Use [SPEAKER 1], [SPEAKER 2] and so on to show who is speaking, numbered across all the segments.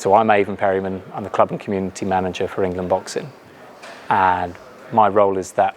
[SPEAKER 1] So I'm Avoen Perryman, I'm the club and community manager for England Boxing, and my role is that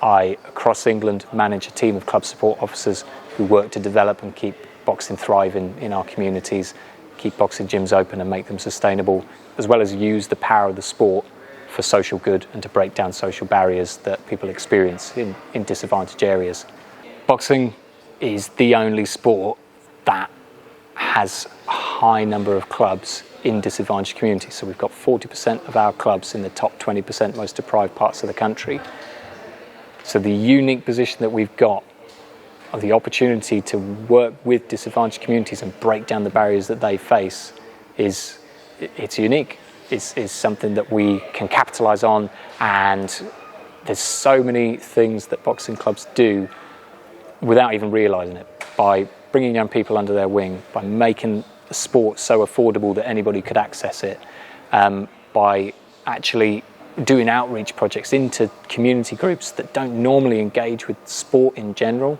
[SPEAKER 1] I, across England, manage a team of club support officers who work to develop and keep boxing thriving in our communities, keep boxing gyms open and make them sustainable, as well as use the power of the sport for social good and to break down social barriers that people experience in disadvantaged areas. Boxing is the only sport that has a high number of clubs in disadvantaged communities. So we've got 40% of our clubs in the top 20% most deprived parts of the country. So the unique position that we've got of the opportunity to work with disadvantaged communities and break down the barriers that they face it's unique. It's something that we can capitalise on, and there's so many things that boxing clubs do without even realising it, by bringing young people under their wing, by making the sport so affordable that anybody could access it, by actually doing outreach projects into community groups that don't normally engage with sport in general,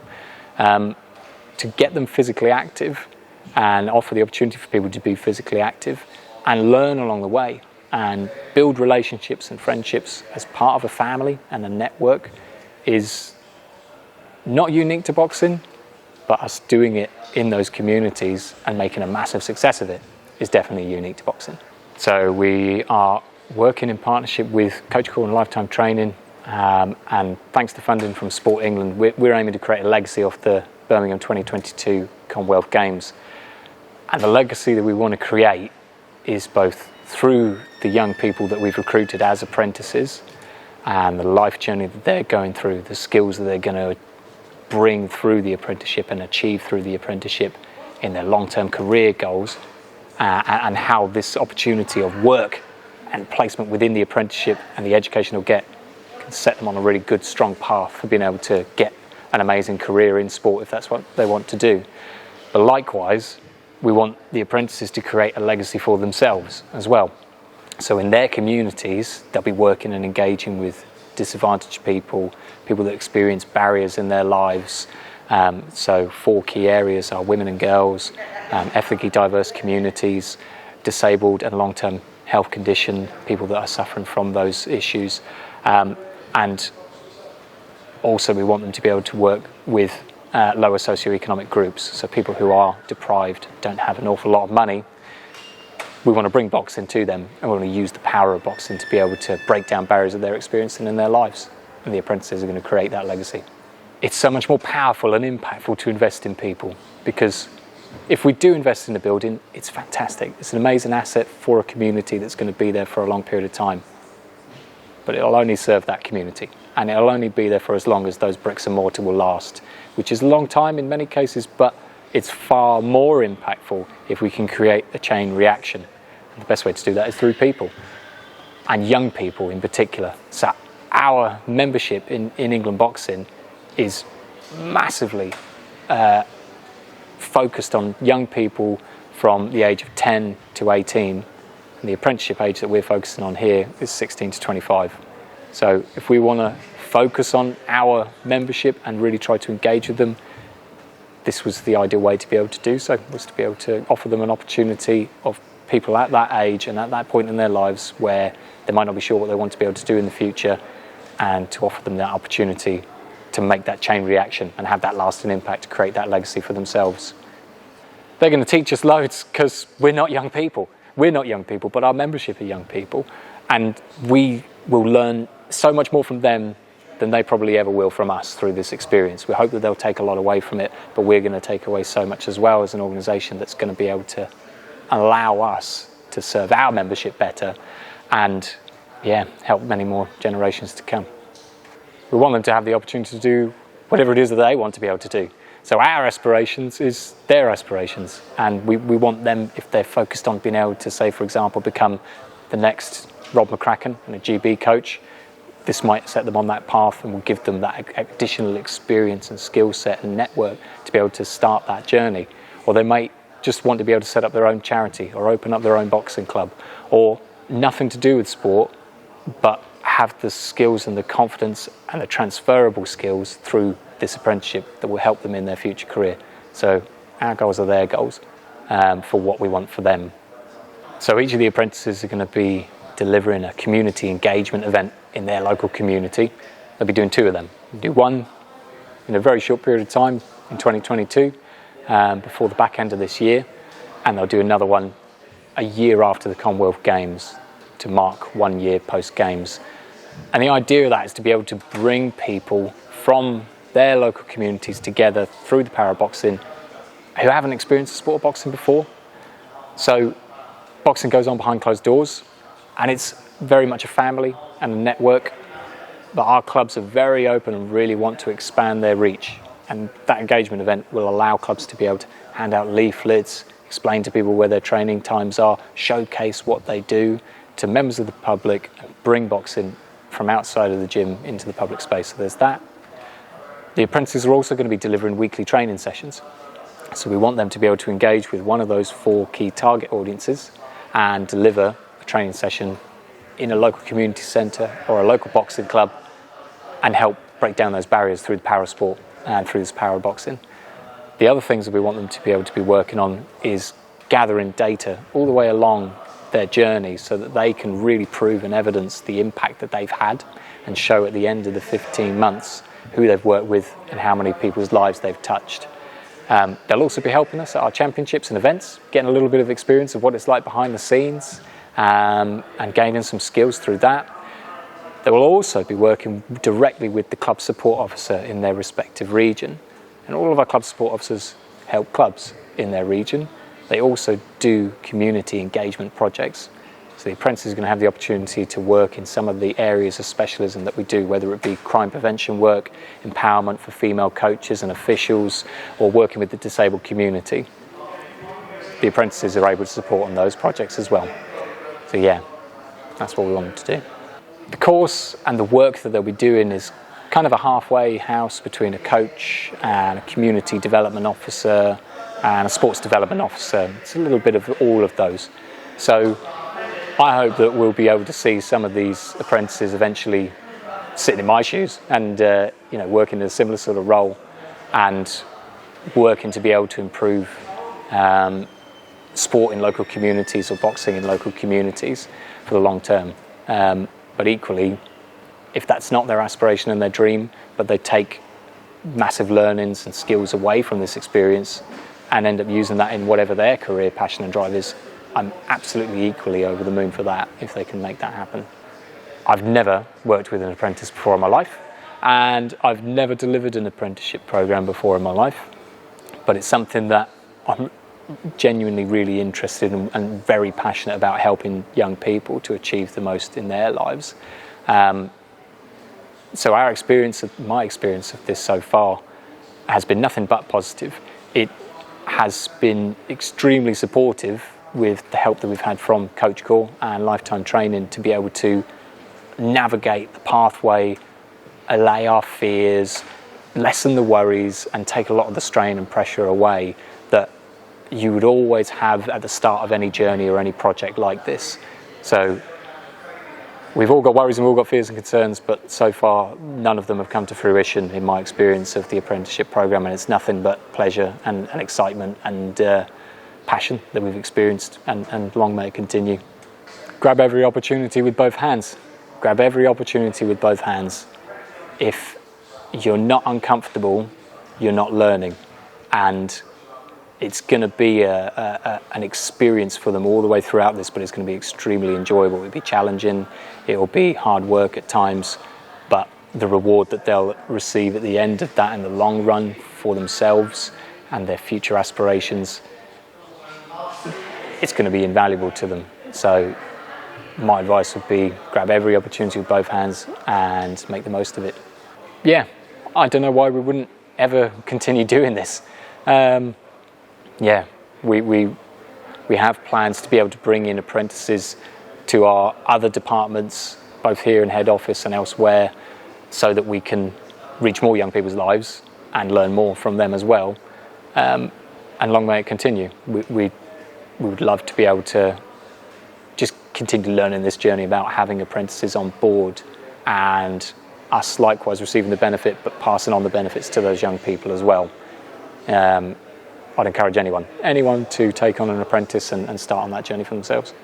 [SPEAKER 1] to get them physically active and offer the opportunity for people to be physically active and learn along the way and build relationships and friendships as part of a family and a network is not unique to boxing, but us doing it in those communities and making a massive success of it is definitely unique to boxing. So we are working in partnership with Coach Core and Lifetime Training, and thanks to funding from Sport England, we're aiming to create a legacy off the Birmingham 2022 Commonwealth Games. And the legacy that we want to create is both through the young people that we've recruited as apprentices and the life journey that they're going through, the skills that they're going to bring through the apprenticeship and achieve through the apprenticeship in their long-term career goals, and how this opportunity of work and placement within the apprenticeship and the education they'll get can set them on a really good, strong path for being able to get an amazing career in sport if that's what they want to do. But likewise, we want the apprentices to create a legacy for themselves as well. So in their communities, they'll be working and engaging with disadvantaged people, people that experience barriers in their lives. So 4 key areas are women and girls, ethnically diverse communities, disabled and long-term health condition, people that are suffering from those issues. And also we want them to be able to work with lower socioeconomic groups, so people who are deprived, don't have an awful lot of money. We want to bring boxing to them, and we want to use the power of boxing to be able to break down barriers that they're experiencing in their lives, and the apprentices are going to create that legacy. It's so much more powerful and impactful to invest in people, because if we do invest in a building, it's fantastic. It's an amazing asset for a community that's going to be there for a long period of time. But it'll only serve that community, and it'll only be there for as long as those bricks and mortar will last, which is a long time in many cases, but it's far more impactful if we can create a chain reaction. And the best way to do that is through people, and young people in particular. So our membership in England Boxing is massively focused on young people from the age of 10 to 18, and the apprenticeship age that we're focusing on here is 16 to 25. So if we want to focus on our membership and really try to engage with them, this was the ideal way to be able to do so, was to be able to offer them an opportunity of people at that age and at that point in their lives where they might not be sure what they want to be able to do in the future, and to offer them that opportunity to make that chain reaction and have that lasting impact, to create that legacy for themselves. They're going to teach us loads because we're not young people. We're not young people, but our membership are young people, and we will learn so much more from them than they probably ever will from us through this experience. We hope that they'll take a lot away from it, but we're going to take away so much as well as an organisation that's going to be able to allow us to serve our membership better and, help many more generations to come. We want them to have the opportunity to do whatever it is that they want to be able to do. So our aspirations is their aspirations, and we want them, if they're focused on being able to, say, for example, become the next Rob McCracken and a GB coach, this might set them on that path and will give them that additional experience and skill set and network to be able to start that journey. Or they might just want to be able to set up their own charity or open up their own boxing club, or nothing to do with sport, but have the skills and the confidence and the transferable skills through this apprenticeship that will help them in their future career. So our goals are their goals for what we want for them. So each of the apprentices are going to be delivering a community engagement event in their local community. They'll be doing 2 of them. They'll do one in a very short period of time in 2022, before the back end of this year, and they'll do another one a year after the Commonwealth Games to mark 1 year post-Games. And the idea of that is to be able to bring people from their local communities together through the power of boxing who haven't experienced the sport of boxing before. So boxing goes on behind closed doors, and it's very much a family and a network, but our clubs are very open and really want to expand their reach. And that engagement event will allow clubs to be able to hand out leaflets, explain to people where their training times are, showcase what they do to members of the public, and bring boxing from outside of the gym into the public space. So there's that. The apprentices are also going to be delivering weekly training sessions. So we want them to be able to engage with one of those 4 key target audiences and deliver a training session in a local community centre or a local boxing club and help break down those barriers through the power of sport and through this power of boxing. The other things that we want them to be able to be working on is gathering data all the way along their journey so that they can really prove and evidence the impact that they've had and show at the end of the 15 months who they've worked with and how many people's lives they've touched. They'll also be helping us at our championships and events, getting a little bit of experience of what it's like behind the scenes, and gaining some skills through that. They will also be working directly with the club support officer in their respective region. And all of our club support officers help clubs in their region. They also do community engagement projects. So the apprentices are going to have the opportunity to work in some of the areas of specialism that we do, whether it be crime prevention work, empowerment for female coaches and officials, or working with the disabled community. The apprentices are able to support on those projects as well. So yeah, that's what we want them to do. The course and the work that they'll be doing is kind of a halfway house between a coach and a community development officer and a sports development officer. It's a little bit of all of those. So I hope that we'll be able to see some of these apprentices eventually sitting in my shoes and working in a similar sort of role and working to be able to improve sport in local communities or boxing in local communities for the long term. But equally, if that's not their aspiration and their dream, but they take massive learnings and skills away from this experience and end up using that in whatever their career passion and drive is, I'm absolutely equally over the moon for that if they can make that happen. I've never worked with an apprentice before in my life, and I've never delivered an apprenticeship program before in my life, but it's something that I'm genuinely really interested in and very passionate about helping young people to achieve the most in their lives. So my experience of this so far has been nothing but positive. It has been extremely supportive with the help that we've had from Coach Corps and Lifetime Training to be able to navigate the pathway, allay our fears, lessen the worries, and take a lot of the strain and pressure away that you would always have at the start of any journey or any project like this. So we've all got worries and we've all got fears and concerns, but so far none of them have come to fruition in my experience of the apprenticeship program, and it's nothing but pleasure and excitement and passion that we've experienced, and long may it continue. Grab every opportunity with both hands. Grab every opportunity with both hands. If you're not uncomfortable, you're not learning, and it's going to be an experience for them all the way throughout this, but it's going to be extremely enjoyable. It'll be challenging, it will be hard work at times, but the reward that they'll receive at the end of that in the long run for themselves and their future aspirations, it's going to be invaluable to them. So my advice would be grab every opportunity with both hands and make the most of it. Yeah, I don't know why we wouldn't ever continue doing this. We have plans to be able to bring in apprentices to our other departments, both here in head office and elsewhere, so that we can reach more young people's lives and learn more from them as well. And long may it continue. We would love to be able to just continue learning this journey about having apprentices on board and us likewise receiving the benefit, but passing on the benefits to those young people as well. I'd encourage anyone to take on an apprentice and start on that journey for themselves.